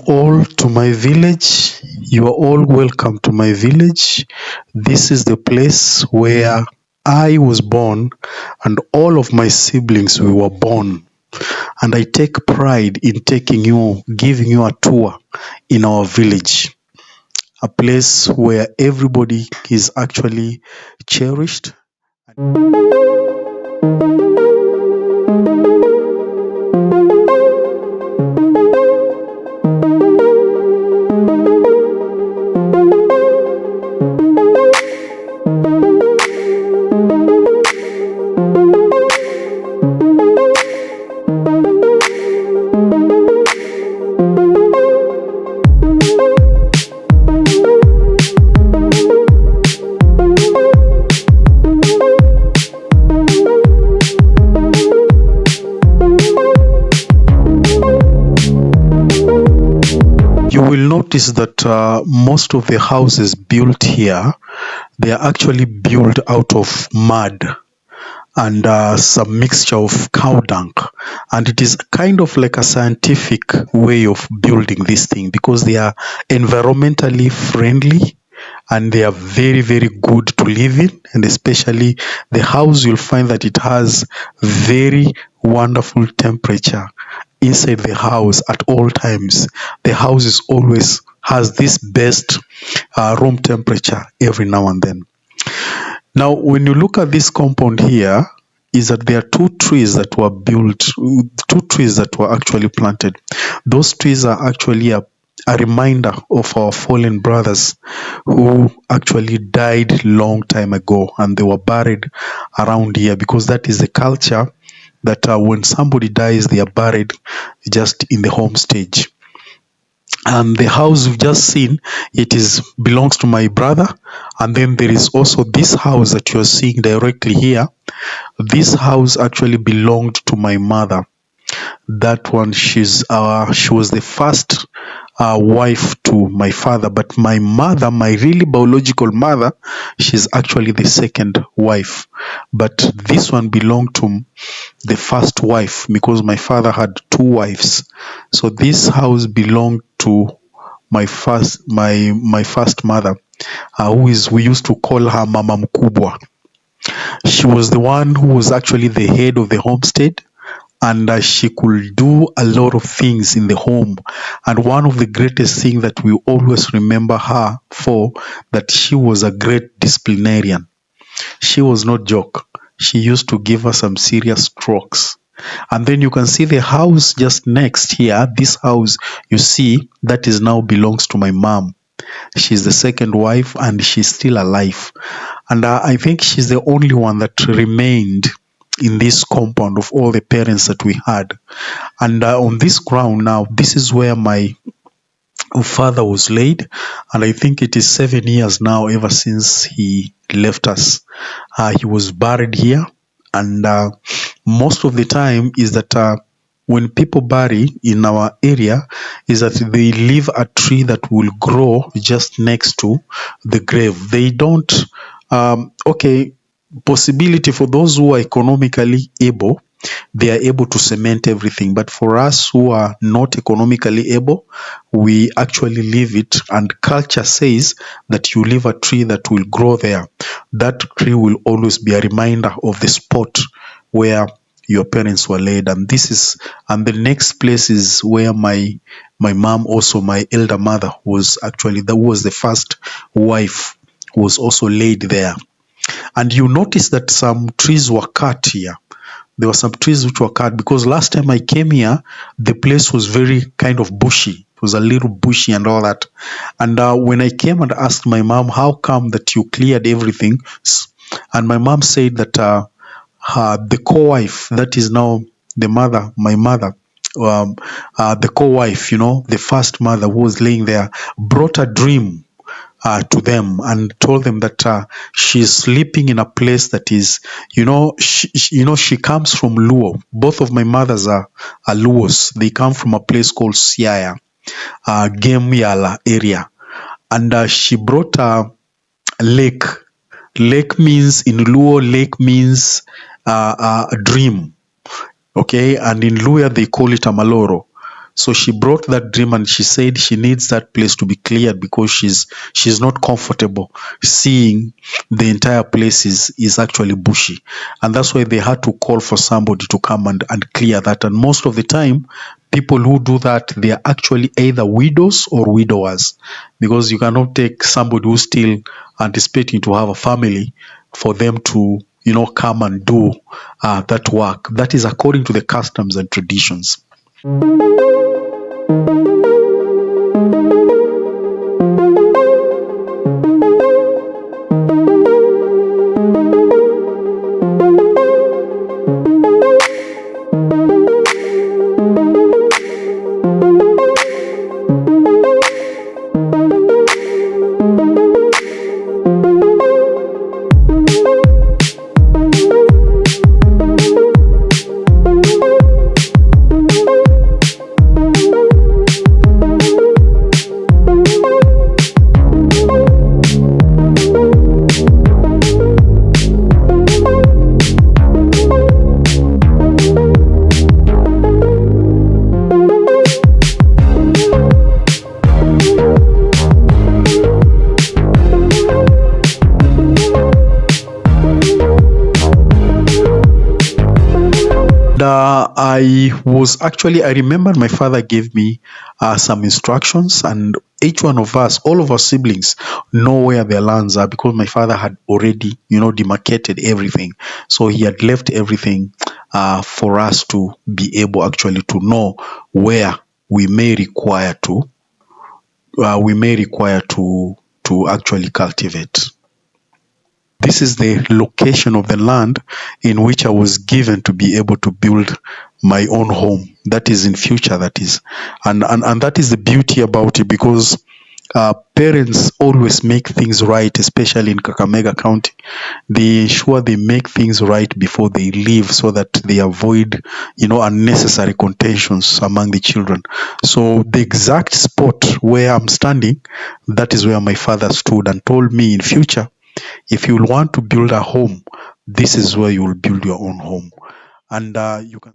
all to my village. You are all welcome to my village. This is the place where I was born and all of my siblings we were born. And I take pride in giving you a tour in our village, a place where everybody is actually cherished. You will notice that most of the houses built here, they are actually built out of mud and some mixture of cow dung, and it is kind of like a scientific way of building this thing because they are environmentally friendly and they are very, very good to live in. And especially the house, you'll find that it has very wonderful temperature inside the house at all times. The house is always has this best room temperature every now and then. Now, when you look at this compound here, is that there are two trees that were actually planted. Those trees are actually a reminder of our fallen brothers who actually died long time ago, and they were buried around here because that is the culture that when somebody dies, they are buried just in the home stage. And the house you've just seen, belongs to my brother. And then there is also this house that you're seeing directly here. This house actually belonged to my mother. That one, she was the first wife to my father, but my mother, my really biological mother, she's actually the second wife. But this one belonged to the first wife because my father had two wives. So this house belonged to my first mother, we used to call her Mama Mkubwa. She was the one who was actually the head of the homestead, and she could do a lot of things in the home. And one of the greatest things that we always remember her for, that she was a great disciplinarian. She was not joke. She used to give us some serious strokes. And then you can see the house just next here. This house you see, that is now belongs to my mom. She's the second wife and she's still alive. And I think she's the only one that remained in this compound of all the parents that we had. And on this ground now, this is where my father was laid, and I think it is 7 years now ever since he left us. He was buried here, and most of the time is that when people bury in our area is that they leave a tree that will grow just next to the grave. They don't possibility for those who are economically able, they are able to cement everything. But for us who are not economically able, we actually leave it. And culture says that you leave a tree that will grow there. That tree will always be a reminder of the spot where your parents were laid. And the next place is where my mom, also my elder mother, was actually, that was the first wife, was also laid there. And you notice that some trees were cut here. There were some trees which were cut because last time I came here, the place was very kind of bushy. It was a little bushy and all that. And when I came and asked my mom, how come that you cleared everything? And my mom said that the co-wife, that is now the mother, my mother, the co-wife, the first mother who was laying there, brought a dream to them and told them that she's sleeping in a place that is, she comes from Luo. Both of my mothers are Luos. They come from a place called Siaya, Gemyala area. And she brought a lake. Lake means, in Luo, lake means a dream. Okay, and in Luya they call it a maloro. So she brought that dream and she said she needs that place to be cleared because she's not comfortable seeing the entire place is actually bushy. And that's why they had to call for somebody to come and clear that. And most of the time, people who do that, they are actually either widows or widowers, because you cannot take somebody who's still anticipating to have a family for them to, come and do that work. That is according to the customs and traditions. I remember my father gave me some instructions, and each one of us, all of our siblings, know where their lands are because my father had already, demarcated everything. So he had left everything for us to be able actually to know where we may require to actually cultivate. This is the location of the land in which I was given to be able to build my own home. That is in future, that is. And that is the beauty about it, because parents always make things right, especially in Kakamega County. They ensure they make things right before they leave so that they avoid, unnecessary contentions among the children. So the exact spot where I'm standing, that is where my father stood and told me, in future, if you want to build a home, this is where you will build your own home. And you can